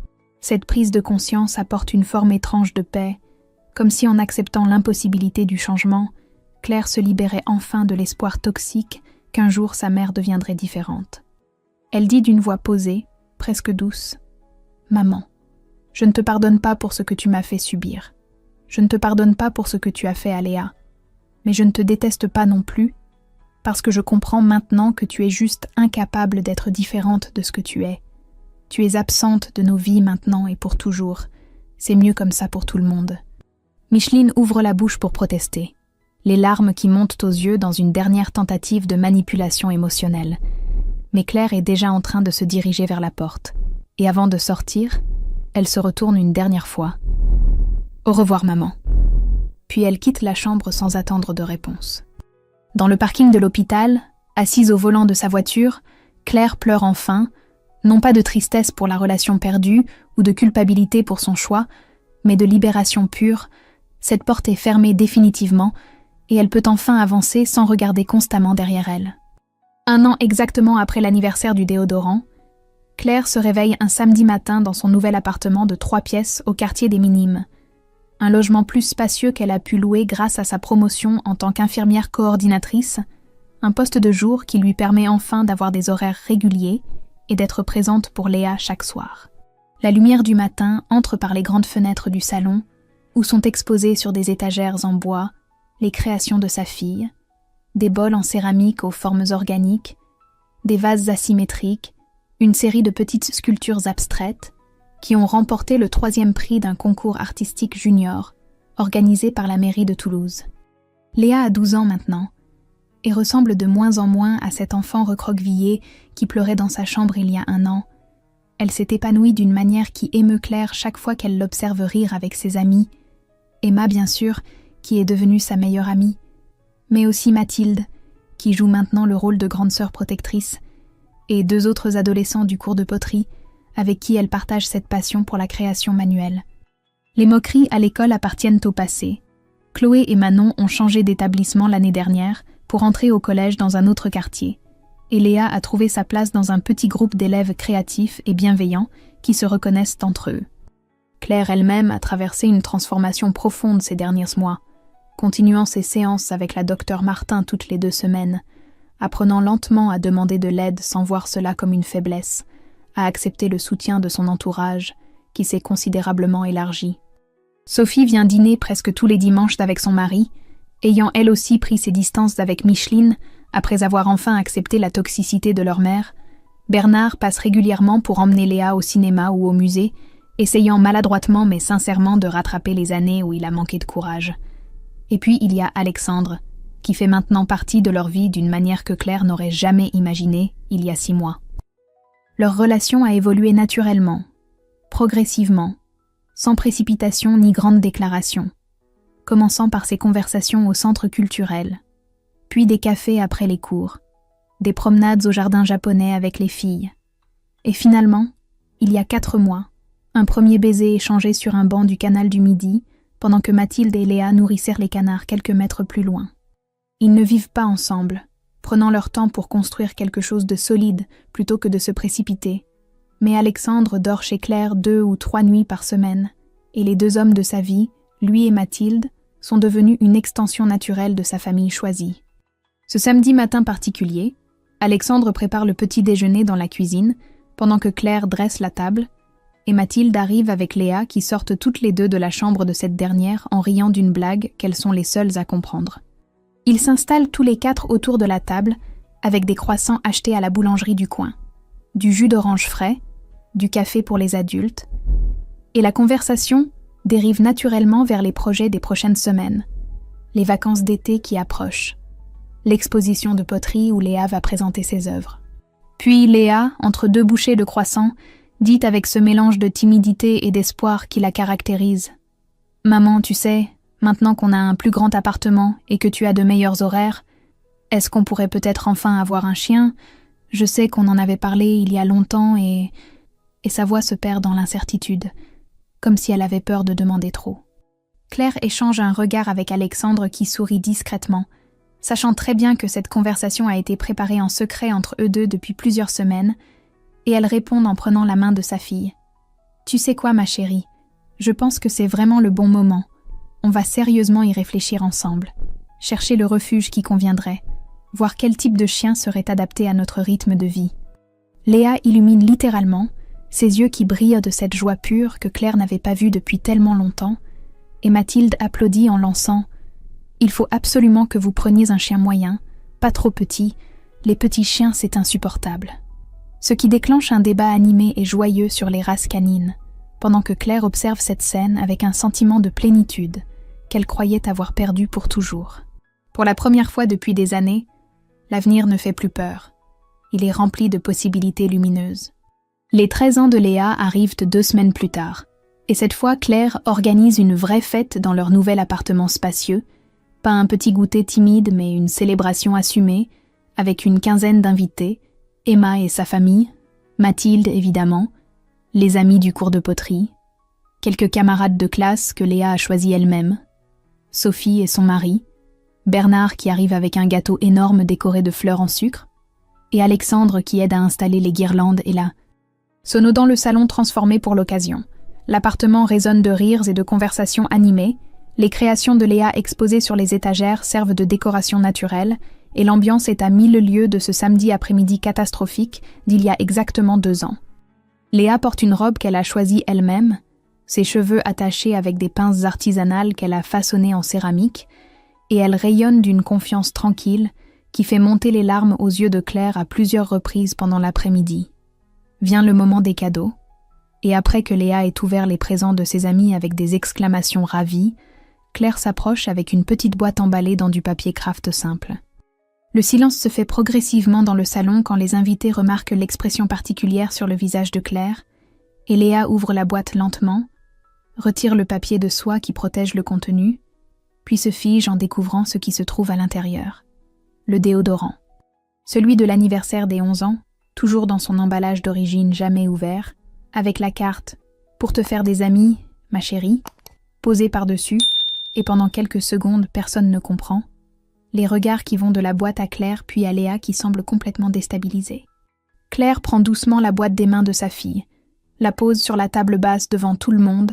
Cette prise de conscience apporte une forme étrange de paix, comme si en acceptant l'impossibilité du changement, Claire se libérait enfin de l'espoir toxique qu'un jour sa mère deviendrait différente. Elle dit d'une voix posée, presque douce, « Maman, je ne te pardonne pas pour ce que tu m'as fait subir. Je ne te pardonne pas pour ce que tu as fait à Léa. Mais je ne te déteste pas non plus, parce que je comprends maintenant que tu es juste incapable d'être différente de ce que tu es. Tu es absente de nos vies maintenant et pour toujours. C'est mieux comme ça pour tout le monde. » Micheline ouvre la bouche pour protester, les larmes qui montent aux yeux dans une dernière tentative de manipulation émotionnelle. Mais Claire est déjà en train de se diriger vers la porte, et avant de sortir, elle se retourne une dernière fois. « Au revoir, maman. » Puis elle quitte la chambre sans attendre de réponse. Dans le parking de l'hôpital, assise au volant de sa voiture, Claire pleure enfin, non pas de tristesse pour la relation perdue ou de culpabilité pour son choix, mais de libération pure. Cette porte est fermée définitivement et elle peut enfin avancer sans regarder constamment derrière elle. 1 an exactement après l'anniversaire du déodorant, Claire se réveille un samedi matin dans son nouvel appartement de 3 pièces au quartier des Minimes. Un logement plus spacieux qu'elle a pu louer grâce à sa promotion en tant qu'infirmière coordinatrice, un poste de jour qui lui permet enfin d'avoir des horaires réguliers et d'être présente pour Léa chaque soir. La lumière du matin entre par les grandes fenêtres du salon, où sont exposées sur des étagères en bois les créations de sa fille, des bols en céramique aux formes organiques, des vases asymétriques, une série de petites sculptures abstraites qui ont remporté le 3e prix d'un concours artistique junior organisé par la mairie de Toulouse. Léa a 12 ans maintenant et ressemble de moins en moins à cet enfant recroquevillé qui pleurait dans sa chambre il y a 1 an. Elle s'est épanouie d'une manière qui émeut Claire chaque fois qu'elle l'observe rire avec ses amis. Emma, bien sûr, qui est devenue sa meilleure amie, mais aussi Mathilde, qui joue maintenant le rôle de grande sœur protectrice, et 2 autres adolescents du cours de poterie, avec qui elle partage cette passion pour la création manuelle. Les moqueries à l'école appartiennent au passé. Chloé et Manon ont changé d'établissement l'année dernière pour entrer au collège dans un autre quartier, et Léa a trouvé sa place dans un petit groupe d'élèves créatifs et bienveillants qui se reconnaissent entre eux. Claire elle-même a traversé une transformation profonde ces derniers mois, continuant ses séances avec la docteure Martin toutes les 2 semaines, apprenant lentement à demander de l'aide sans voir cela comme une faiblesse, à accepter le soutien de son entourage, qui s'est considérablement élargi. Sophie vient dîner presque tous les dimanches avec son mari, ayant elle aussi pris ses distances avec Micheline après avoir enfin accepté la toxicité de leur mère. Bernard passe régulièrement pour emmener Léa au cinéma ou au musée, essayant maladroitement mais sincèrement de rattraper les années où il a manqué de courage. Et puis il y a Alexandre, qui fait maintenant partie de leur vie d'une manière que Claire n'aurait jamais imaginée il y a 6 mois. Leur relation a évolué naturellement, progressivement, sans précipitation ni grande déclaration, commençant par ses conversations au centre culturel, puis des cafés après les cours, des promenades au jardin japonais avec les filles. Et finalement, il y a 4 mois, un premier baiser échangé sur un banc du canal du Midi, pendant que Mathilde et Léa nourrissèrent les canards quelques mètres plus loin. Ils ne vivent pas ensemble, prenant leur temps pour construire quelque chose de solide plutôt que de se précipiter. Mais Alexandre dort chez Claire 2 ou 3 nuits par semaine, et les 2 hommes de sa vie, lui et Mathilde, sont devenus une extension naturelle de sa famille choisie. Ce samedi matin particulier, Alexandre prépare le petit déjeuner dans la cuisine, pendant que Claire dresse la table, et Mathilde arrive avec Léa qui sortent toutes les 2 de la chambre de cette dernière en riant d'une blague qu'elles sont les seules à comprendre. Ils s'installent tous les 4 autour de la table, avec des croissants achetés à la boulangerie du coin, du jus d'orange frais, du café pour les adultes, et la conversation dérive naturellement vers les projets des prochaines semaines, les vacances d'été qui approchent, l'exposition de poterie où Léa va présenter ses œuvres. Puis Léa, entre 2 bouchées de croissant, dit avec ce mélange de timidité et d'espoir qui la caractérise: « Maman, tu sais, maintenant qu'on a un plus grand appartement et que tu as de meilleurs horaires, est-ce qu'on pourrait peut-être enfin avoir un chien? Je sais qu'on en avait parlé il y a longtemps et sa voix se perd dans l'incertitude, comme si elle avait peur de demander trop. Claire échange un regard avec Alexandre qui sourit discrètement, sachant très bien que cette conversation a été préparée en secret entre eux 2 depuis plusieurs semaines, et elle répond en prenant la main de sa fille. « Tu sais quoi, ma chérie, je pense que c'est vraiment le bon moment. On va sérieusement y réfléchir ensemble, chercher le refuge qui conviendrait, voir quel type de chien serait adapté à notre rythme de vie. » Léa illumine littéralement, ses yeux qui brillent de cette joie pure que Claire n'avait pas vue depuis tellement longtemps, et Mathilde applaudit en lançant « Il faut absolument que vous preniez un chien moyen, pas trop petit, les petits chiens c'est insupportable. » Ce qui déclenche un débat animé et joyeux sur les races canines, pendant que Claire observe cette scène avec un sentiment de plénitude qu'elle croyait avoir perdu pour toujours. Pour la première fois depuis des années, l'avenir ne fait plus peur. Il est rempli de possibilités lumineuses. Les 13 ans de Léa arrivent 2 semaines plus tard, et cette fois Claire organise une vraie fête dans leur nouvel appartement spacieux, pas un petit goûter timide mais une célébration assumée, avec une quinzaine d'invités, Emma et sa famille, Mathilde évidemment, les amis du cours de poterie, quelques camarades de classe que Léa a choisis elle-même, Sophie et son mari, Bernard qui arrive avec un gâteau énorme décoré de fleurs en sucre, et Alexandre qui aide à installer les guirlandes et la sono dans le salon transformé pour l'occasion. L'appartement résonne de rires et de conversations animées, les créations de Léa exposées sur les étagères servent de décoration naturelle, et l'ambiance est à 1000 lieues de ce samedi après-midi catastrophique d'il y a exactement 2 ans. Léa porte une robe qu'elle a choisie elle-même, ses cheveux attachés avec des pinces artisanales qu'elle a façonnées en céramique, et elle rayonne d'une confiance tranquille qui fait monter les larmes aux yeux de Claire à plusieurs reprises pendant l'après-midi. Vient le moment des cadeaux, et après que Léa ait ouvert les présents de ses amis avec des exclamations ravies, Claire s'approche avec une petite boîte emballée dans du papier craft simple. Le silence se fait progressivement dans le salon quand les invités remarquent l'expression particulière sur le visage de Claire, et Léa ouvre la boîte lentement, retire le papier de soie qui protège le contenu, puis se fige en découvrant ce qui se trouve à l'intérieur. Le déodorant. Celui de l'anniversaire des 11 ans, toujours dans son emballage d'origine jamais ouvert, avec la carte « Pour te faire des amis, ma chérie », posée par-dessus, et pendant quelques secondes personne ne comprend, les regards qui vont de la boîte à Claire puis à Léa qui semble complètement déstabilisée. Claire prend doucement la boîte des mains de sa fille, la pose sur la table basse devant tout le monde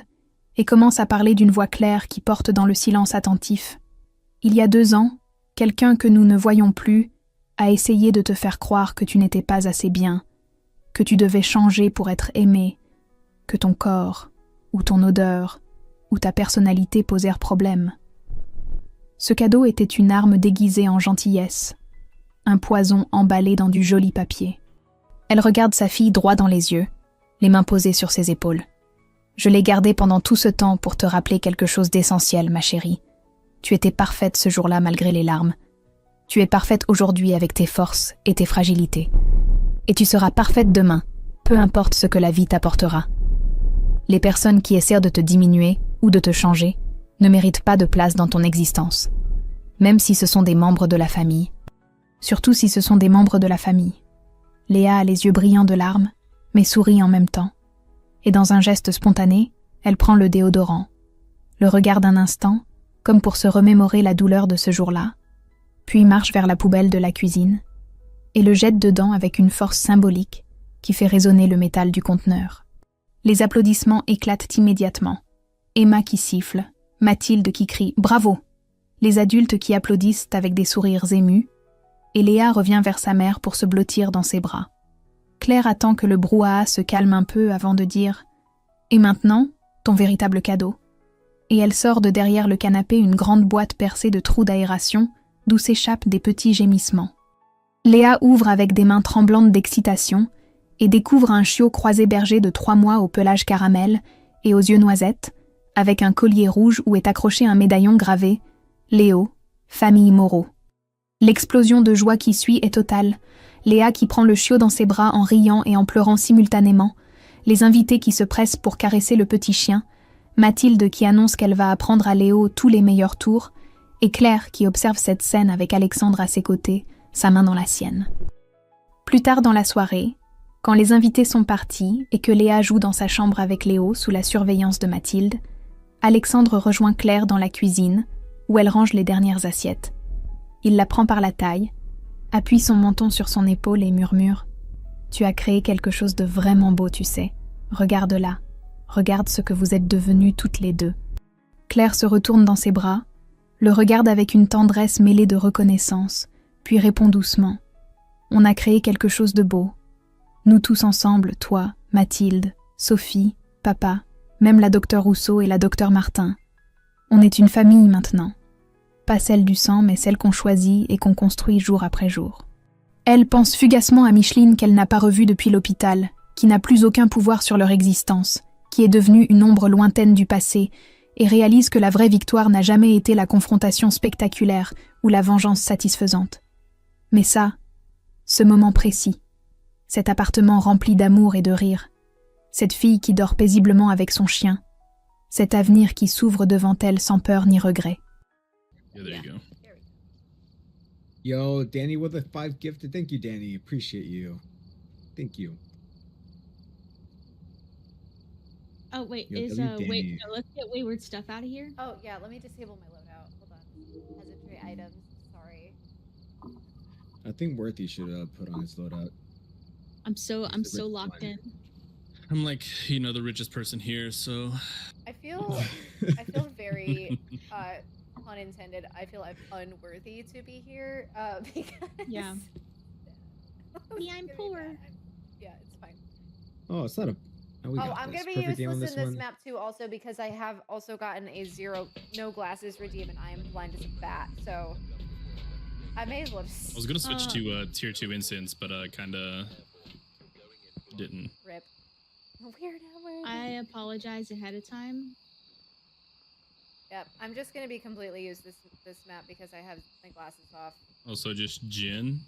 et commence à parler d'une voix claire qui porte dans le silence attentif. « Il y a 2 ans, quelqu'un que nous ne voyons plus a essayé de te faire croire que tu n'étais pas assez bien, que tu devais changer pour être aimé, que ton corps, ou ton odeur, ou ta personnalité posèrent problème. Ce cadeau était une arme déguisée en gentillesse, un poison emballé dans du joli papier. » Elle regarde sa fille droit dans les yeux, les mains posées sur ses épaules. « Je l'ai gardé pendant tout ce temps pour te rappeler quelque chose d'essentiel, ma chérie. Tu étais parfaite ce jour-là malgré les larmes. Tu es parfaite aujourd'hui avec tes forces et tes fragilités. Et tu seras parfaite demain, peu importe ce que la vie t'apportera. Les personnes qui essaient de te diminuer ou de te changer ne méritent pas de place dans ton existence, même si ce sont des membres de la famille. Surtout si ce sont des membres de la famille. » Léa a les yeux brillants de larmes, mais sourit en même temps. Et dans un geste spontané, elle prend le déodorant, le regarde un instant, comme pour se remémorer la douleur de ce jour-là, puis marche vers la poubelle de la cuisine et le jette dedans avec une force symbolique qui fait résonner le métal du conteneur. Les applaudissements éclatent immédiatement. Emma qui siffle, Mathilde qui crie « Bravo !», les adultes qui applaudissent avec des sourires émus, et Léa revient vers sa mère pour se blottir dans ses bras. Claire attend que le brouhaha se calme un peu avant de dire « Et maintenant, ton véritable cadeau ?» Et elle sort de derrière le canapé une grande boîte percée de trous d'aération d'où s'échappent des petits gémissements. Léa ouvre avec des mains tremblantes d'excitation et découvre un chiot croisé berger de 3 mois au pelage caramel et aux yeux noisettes, avec un collier rouge où est accroché un médaillon gravé « Léo, famille Moreau ». L'explosion de joie qui suit est totale. Léa qui prend le chiot dans ses bras en riant et en pleurant simultanément, les invités qui se pressent pour caresser le petit chien, Mathilde qui annonce qu'elle va apprendre à Léo tous les meilleurs tours, et Claire qui observe cette scène avec Alexandre à ses côtés, sa main dans la sienne. Plus tard dans la soirée, quand les invités sont partis et que Léa joue dans sa chambre avec Léo sous la surveillance de Mathilde, Alexandre rejoint Claire dans la cuisine, où elle range les dernières assiettes. Il la prend par la taille, appuie son menton sur son épaule et murmure « Tu as créé quelque chose de vraiment beau, tu sais. Regarde-la. Regarde ce que vous êtes devenues toutes les deux. » Claire se retourne dans ses bras, le regarde avec une tendresse mêlée de reconnaissance, puis répond doucement « On a créé quelque chose de beau. Nous tous ensemble, toi, Mathilde, Sophie, papa, même la docteure Rousseau et la docteure Martin. On est une famille maintenant. Pas celle du sang, mais celle qu'on choisit et qu'on construit jour après jour. » Elle pense fugacement à Micheline qu'elle n'a pas revue depuis l'hôpital, qui n'a plus aucun pouvoir sur leur existence, qui est devenue une ombre lointaine du passé, et réalise que la vraie victoire n'a jamais été la confrontation spectaculaire ou la vengeance satisfaisante. Mais ça, ce moment précis, cet appartement rempli d'amour et de rire, cette fille qui dort paisiblement avec son chien, cet avenir qui s'ouvre devant elle sans peur ni regret. Yeah, there you go. Yo, Danny with a 5 gifted. Thank you, Danny. Appreciate you. Thank you. Oh wait, Yo, is W. wait, Danny. no, let's get wayward stuff out of here. Oh yeah, let me disable my loadout. Hold on. Hesitate items. Sorry. I think Worthy should put on his loadout. I'm so rich locked one. in. I'm like, you know, the richest person here, so I feel very pun intended. I feel I'm unworthy to be here because Yeah. Yeah, I'm poor. Yeah, it's fine. Oh, it's not a. We Oh, got I'm this. gonna be Perfect game on useless in this one. map too, also because I have also gotten a no glasses redeem, and I am blind as a bat. So I may as well just I was gonna switch to tier 2 instance, but kinda didn't. rip. Weird hour. I apologize ahead of time. Yep, I'm just gonna be completely use this map because I have my glasses off. Also just Jin.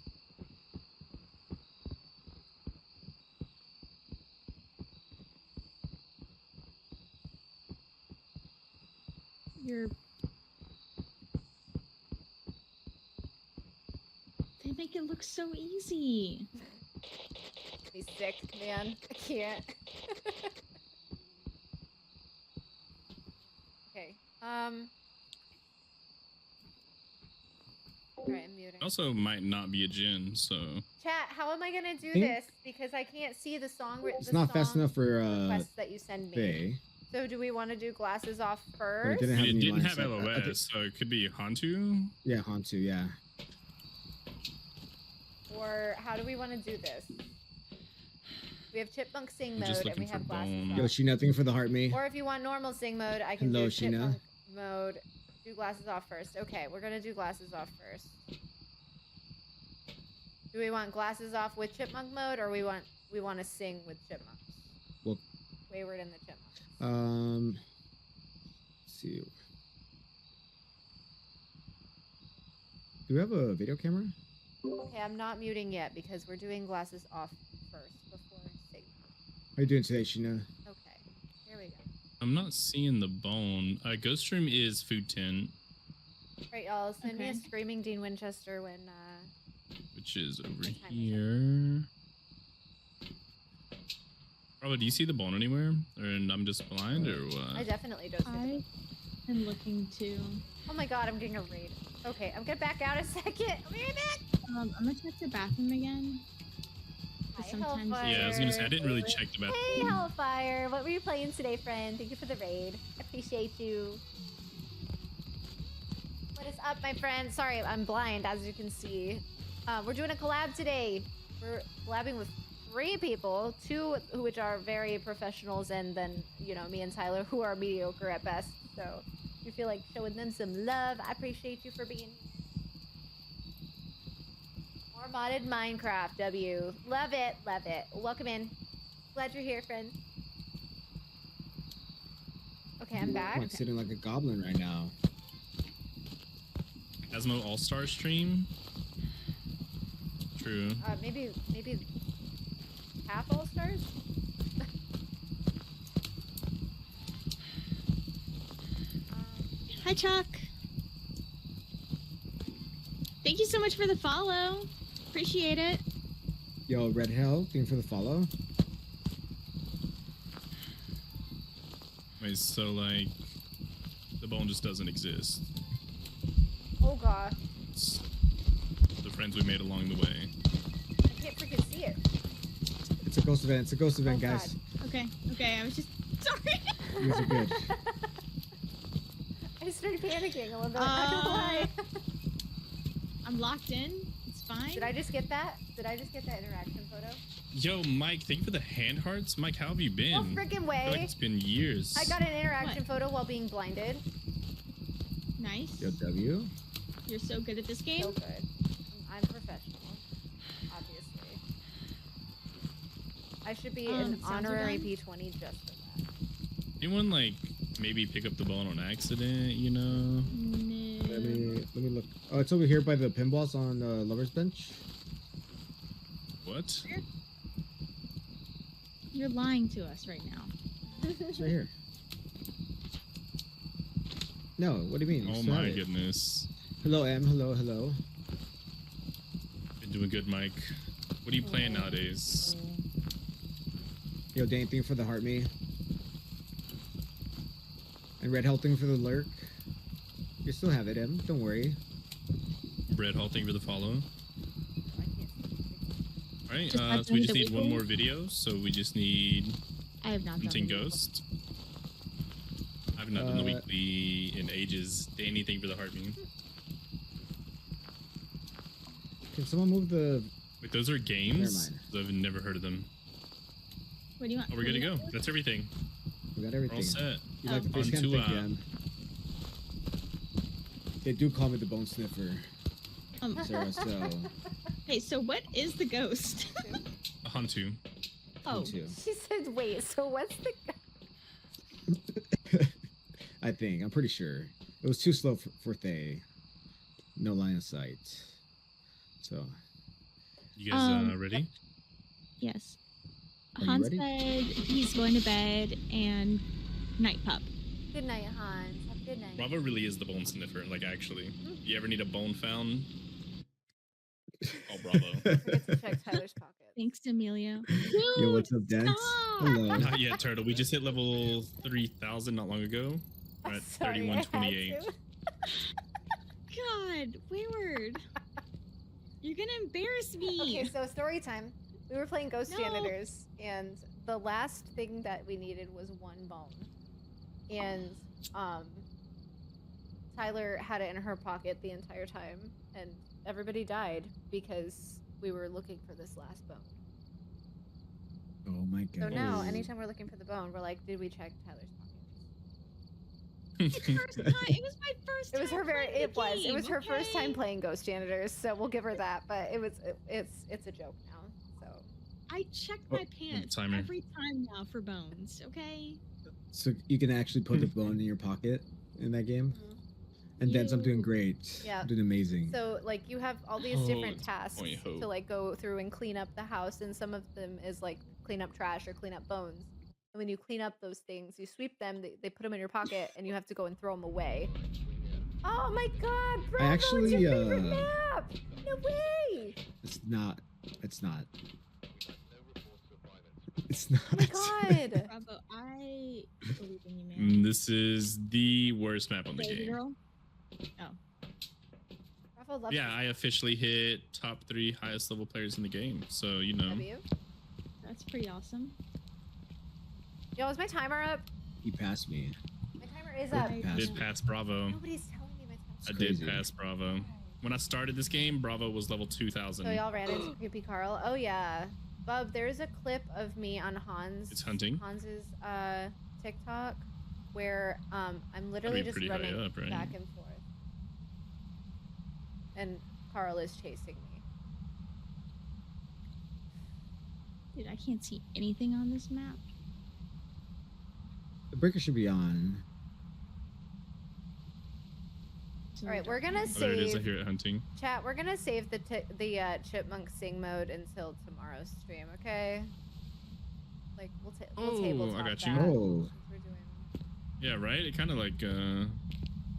You're. They make it look so easy. Be sick, man. I can't. Okay. Alright, I'm muting. Also might not be a Jin, so Chat, how am I gonna do Think- this? Because I can't see the song. It's not fast enough for requests that you send me. Faye. So do we want to do glasses off But it first? didn't have it any didn't lines have set. I think- LOS, so it could be Hantu. Yeah, Hantu. Yeah. Or how do we want to do this? We have chipmunk sing I'm just mode and we looking have for glasses bone. off. Yo, she nothing for the heart me. Or if you want normal sing mode, I can Hello, do Sheena. chipmunk mode. Do glasses off first. Okay, we're gonna do glasses off first. Do we want glasses off with chipmunk mode, or we want to sing with chipmunks? Well- Wayward and the chipmunks. Let's see. Do we have a video camera? Okay, I'm not muting yet because we're doing glasses off first before sing. How you doing today, Sheena? Okay, here we go. I'm not seeing the bone. Ghost Stream is food tint, Alright, y'all, send me a Okay. screaming Dean Winchester when which is over What time is it? here. Bravo, do you see the bone anywhere? Or I'm just blind, or what? I definitely don't see I the I'm looking too. Oh my god, I'm getting a raid. Okay, I'm gonna back out a second. I'll be right back. I'm gonna check the bathroom again. 'Cause Hi, sometimes Hellfire. Yeah, I was gonna say I didn't really check the bathroom. Hey, Hellfire. What were you playing today, friend? Thank you for the raid. I appreciate you. What is up, my friend? Sorry, I'm blind, as you can see. We're doing a collab today. We're collabing with 3 people, 2 which are very professionals, and then, you know, me and Tyler, who are mediocre at best. So, if you feel like showing them some love, I appreciate you for being here. More modded Minecraft, W. Love it, love it. Welcome in. Glad you're here, friend. Okay, I'm back. I'm sitting like a goblin right now. Asmo All-Star stream? True. Maybe half all stars. Hi, Chuck. Thank you so much for the follow. Appreciate it. Yo, Red Hell, thank you for the follow. Wait, so like the bone just doesn't exist. Oh god, It's the friends we made along the way. I can't freaking see it. It's a ghost event. It's a ghost event, Oh, guys. Okay, I was just sorry. You guys are good. I started panicking a little bit. I don't know why. I'm locked in. It's fine. Did I just get that? Did I just get that interaction photo? Yo, Mike, thank you for the hand hearts. Mike, how have you been? No freaking I feel like way. it's been years. I got an interaction What? photo while being blinded. Nice. Yo, W. You're so good at this game. So good. I'm professional, obviously. I should be an sounds are honorary done. P20 just for that. Anyone like maybe pick up the bone on accident, you know? No. Let me look. Oh, it's over here by the pinballs on the lover's bench. What? You're lying to us right now. It's right here. No, what do you mean? Oh Still have my it. goodness. Hello, M. Hello, hello. Been doing good, Mike. What are you playing nowadays? Yo, Dane, thank you for the heart me. And Red Hell, thank you for the lurk. You still have it, M. Don't worry. Red Hall, thank you for the follow. I can't see. Alright, Just have so we done just the need one weekly? more video, so we just need I have not done Hunting the weekly. Ghost. I've not done the Uh, weekly in ages. Danny, thank you for the heart meme. Can someone move the... Wait, those are games? mind. I've never heard of them. What do you want? Oh, we're good to go. That's everything. We got We're all everything. set. You like the On face cam? to, Thank you, M. They do call me the bone sniffer, Sarah, so... Hey, so what is the ghost? A Hantu. Oh, Me too. She said, wait, so what's the... I think. I'm pretty sure. It was too slow for Thay. No line of sight. So, You guys Um, ready? yes. Are you Hans ready? said he's going to bed and night pup. Good night, Hans. Have a good night. Bravo really is the bone sniffer, like actually. You ever need a bone found? Oh, Bravo. Forget to check Tyler's pocket. Thanks, Emilio. yo, what's up, Dance? stop! Hello. Not yet, Turtle. We just hit level 3,000 not long ago. We're I'm at sorry, I had 3128. to. God, Wayward. You're gonna embarrass me. Okay, so story time. We were playing Ghost No. Janitors, and the last thing that we needed was one bone. And Tyler had it in her pocket the entire time, and everybody died because we were looking for this last bone. Oh my So god. now, anytime we're looking for the bone, we're like, did we check Tyler's pocket? First time. It was my first It was time her very. playing the It was. It was game, her first time okay? playing Ghost Janitors, so we'll give her that. But it was. It's a joke now. So I check Oh, my pants timer. every time now for bones, okay? So you can actually put the bone in your pocket in that game? And Dance, I'm doing You- Mm-hmm. great. Yeah. I'm doing amazing. So like you have all these Ho, different it's tasks point ho. to like go through and clean up the house, and some of them is like clean up trash or clean up bones. And when you clean up those things, you sweep them, they put them in your pocket, and you have to go and throw them away. Oh my god, Bravo, it's actually, your favorite map! No way! It's not. It's not. It's not. Oh my god! Bravo, I believe in you, man. This this is the worst map on the Baby game. girl. Rafa loves Yeah, I officially hit top 3 highest level players in the game. So, you know. W. That's pretty awesome. Yo, is my timer up? You passed me. My timer is Good up. pass. Did pass Bravo. Nobody's telling me my timer. I crazy. did pass Bravo. When I started this game, Bravo was level 2000. So y'all ran into Creepy Carl. Oh yeah. Bub, there's a clip of me on It's hunting. Hans's TikTok where I'm literally be just pretty high running up, right? back and forth. And Carl is chasing me. Dude, I can't see anything on this map. The breaker should be on. So Alright, we're gonna Oh, there it is. I save hear it hunting. chat, we're gonna save the chipmunk sing mode until tomorrow's stream, okay? Like we'll Oh, tabletop I got you. that Oh. since we're doing Yeah, right? It kind of like,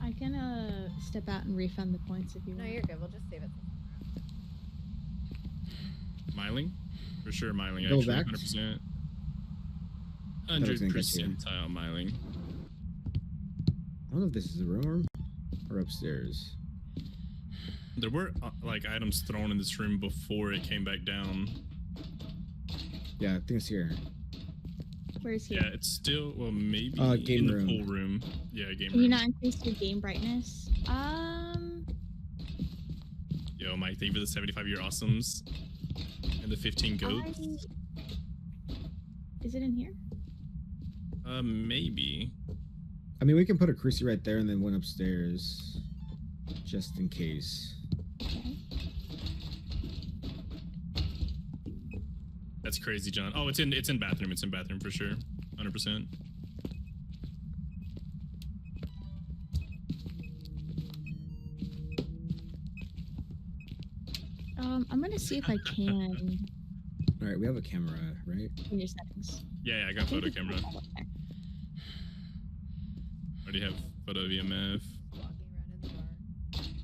I can step out and refund the points if you No, want. you're good. We'll just save it. miling? For sure, miling, Go actually. back? 100%. I was gonna get you. 100% miling. I don't know if this is a room or upstairs. There were, like, items thrown in this room before it came back down. Yeah, I think it's here. Where's he? Yeah, it's still, well, maybe Game in the room. pool room. Yeah, game Can you room. not increase your game brightness? Yo, Mike, thank you for the 75-year awesomes. And the 15 goats. Is it in here? Maybe. I mean, we can put a cruci right there and then one upstairs, just in case. Okay. That's crazy, John. Oh, it's in bathroom. It's in bathroom for sure. 100%. I'm gonna see if I can All right, we have a camera, right? in your settings. Yeah, I got photo think it's camera. all up there. Already have photo VMF.